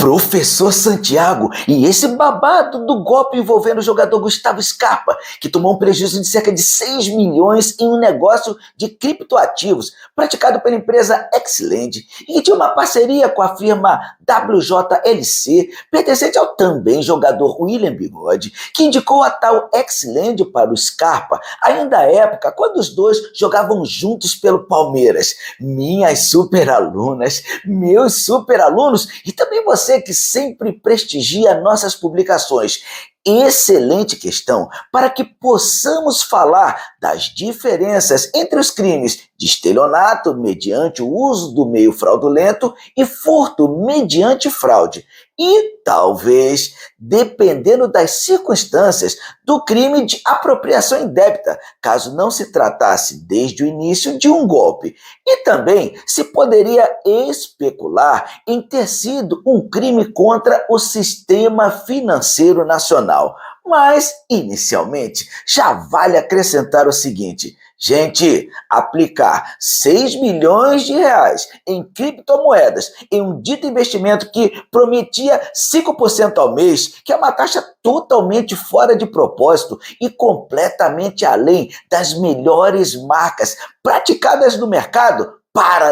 Professor Santiago, e esse babado do golpe envolvendo o jogador Gustavo Scarpa, que tomou um prejuízo de cerca de 6 milhões em um negócio de criptoativos praticado pela empresa Xland e que tinha uma parceria com a firma WJLC, pertencente ao também jogador William Bigode, que indicou a tal Xland para o Scarpa, ainda à época quando os dois jogavam juntos pelo Palmeiras. Minhas superalunas, meus superalunos e também você que sempre prestigia nossas publicações. Excelente questão para que possamos falar das diferenças entre os crimes de estelionato mediante o uso do meio fraudulento e furto mediante fraude. E talvez, dependendo das circunstâncias, do crime de apropriação indébita, caso não se tratasse desde o início de um golpe. E também se poderia especular em ter sido um crime contra o sistema financeiro nacional. Mas, inicialmente, já vale acrescentar o seguinte: gente, aplicar 6 milhões de reais em criptomoedas em um dito investimento que prometia 5% ao mês, que é uma taxa totalmente fora de propósito e completamente além das melhores marcas praticadas no mercado,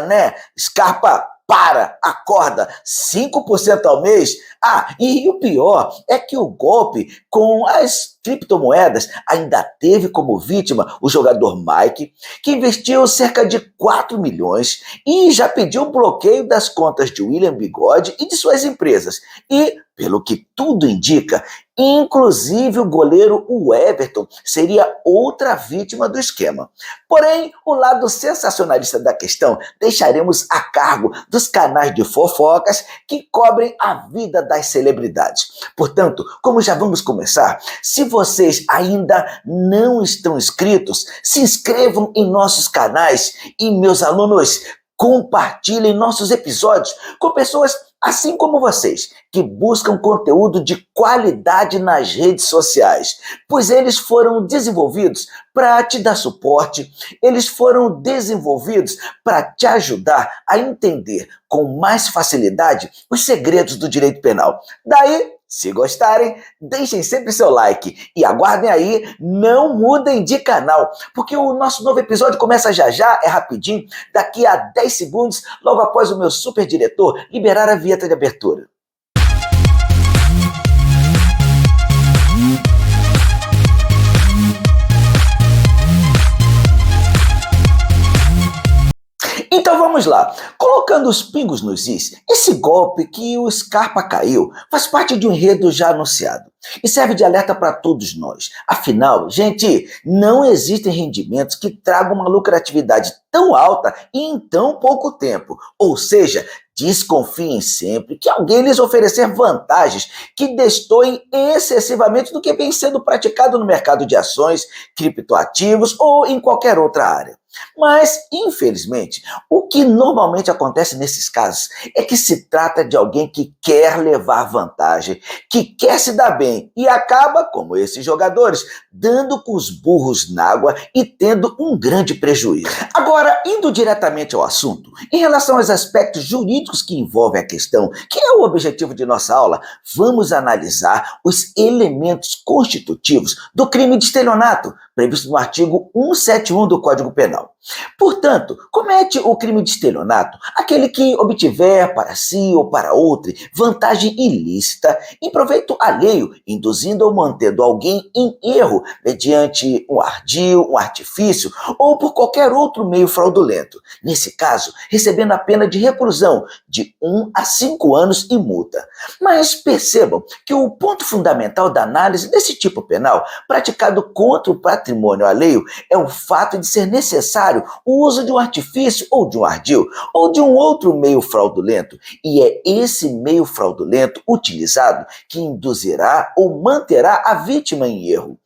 né? Scarpa, acorda, 5% ao mês? E o pior é que o golpe com as criptomoedas ainda teve como vítima o jogador Mike, que investiu cerca de 4 milhões e já pediu bloqueio das contas de William Bigode e de suas empresas. E, pelo que tudo indica, inclusive o goleiro Everton seria outra vítima do esquema. Porém, o lado sensacionalista da questão deixaremos a cargo dos canais de fofocas que cobrem a vida das celebridades. Portanto, como já vamos começar, se vocês ainda não estão inscritos, se inscrevam em nossos canais e, meus alunos, compartilhem nossos episódios com pessoas assim como vocês, que buscam conteúdo de qualidade nas redes sociais, pois eles foram desenvolvidos para te dar suporte, eles foram desenvolvidos para te ajudar a entender com mais facilidade os segredos do direito penal. Daí, se gostarem, deixem sempre seu like e aguardem aí, não mudem de canal, porque o nosso novo episódio começa já, é rapidinho, daqui a 10 segundos, logo após o meu super diretor liberar a vinheta de abertura. Então vamos lá, colocando os pingos nos is, esse golpe que o Scarpa caiu faz parte de um enredo já anunciado e serve de alerta para todos nós. Afinal, gente, não existem rendimentos que tragam uma lucratividade tão alta em tão pouco tempo, ou seja, desconfiem sempre que alguém lhes oferecer vantagens que destoem excessivamente do que vem sendo praticado no mercado de ações, criptoativos ou em qualquer outra área. Mas, infelizmente, o que normalmente acontece nesses casos é que se trata de alguém que quer levar vantagem, que quer se dar bem e acaba, como esses jogadores, dando com os burros na água e tendo um grande prejuízo. Agora, indo diretamente ao assunto, em relação aos aspectos jurídicos que envolvem a questão, que é o objetivo de nossa aula, vamos analisar os elementos constitutivos do crime de estelionato, previsto no artigo 171 do Código Penal. Portanto, comete o crime de estelionato aquele que obtiver para si ou para outro vantagem ilícita em proveito alheio, induzindo ou mantendo alguém em erro mediante um ardil, um artifício ou por qualquer outro meio fraudulento. Nesse caso, recebendo a pena de reclusão de 1 a 5 anos e multa. Mas percebam que o ponto fundamental da análise desse tipo penal praticado contra o patrimônio alheio é o fato de ser necessário o uso de um artifício ou de um ardil ou de um outro meio fraudulento, e é esse meio fraudulento utilizado que induzirá ou manterá a vítima em erro.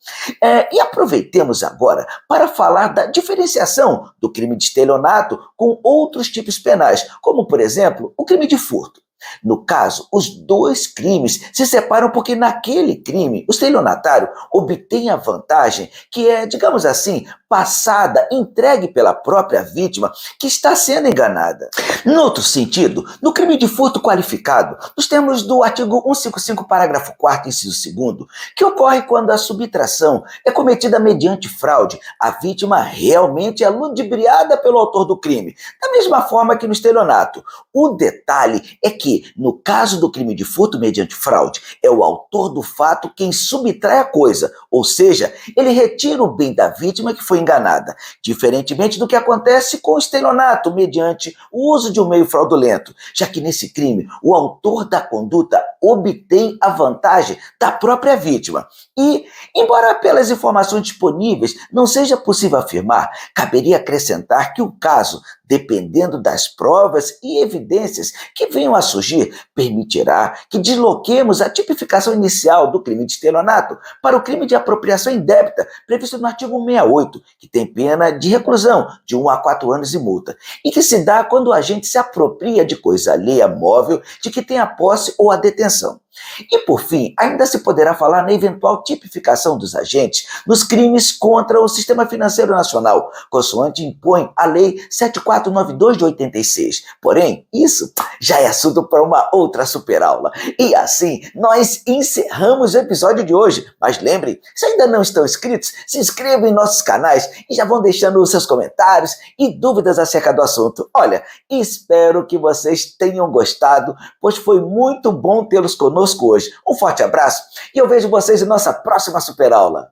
E aproveitemos agora para falar da diferenciação do crime de estelionato com outros tipos penais, como, por exemplo, o crime de furto. No caso, os dois crimes se separam porque naquele crime o estelionatário obtém a vantagem que é, digamos assim, passada, entregue pela própria vítima que está sendo enganada. No outro sentido, no crime de furto qualificado, nos termos do artigo 155, parágrafo 4º, inciso 2º, que ocorre quando a subtração é cometida mediante fraude, a vítima realmente é ludibriada pelo autor do crime, da mesma forma que no estelionato. O detalhe é que, no caso do crime de furto mediante fraude, é o autor do fato quem subtrai a coisa, ou seja, ele retira o bem da vítima que foi enganada, diferentemente do que acontece com o estelionato mediante o uso de um meio fraudulento, já que nesse crime o autor da conduta obtém a vantagem da própria vítima. E, embora pelas informações disponíveis não seja possível afirmar, caberia acrescentar que o caso, dependendo das provas e evidências que venham a surgir, permitirá que desloquemos a tipificação inicial do crime de estelionato para o crime de apropriação indébita, previsto no artigo 168, que tem pena de reclusão de 1 a 4 anos e multa, e que se dá quando o agente se apropria de coisa alheia móvel de que tem a posse ou a detenção. E, por fim, ainda se poderá falar na eventual tipificação dos agentes nos crimes contra o sistema financeiro nacional, consoante impõe a Lei 7492 de 86. Porém, isso já é assunto para uma outra superaula. E assim, nós encerramos o episódio de hoje. Mas lembrem, se ainda não estão inscritos, se inscrevam em nossos canais e já vão deixando os seus comentários e dúvidas acerca do assunto. Olha, espero que vocês tenham gostado, pois foi muito bom tê-los conosco hoje. Um forte abraço e eu vejo vocês em nossa próxima superaula.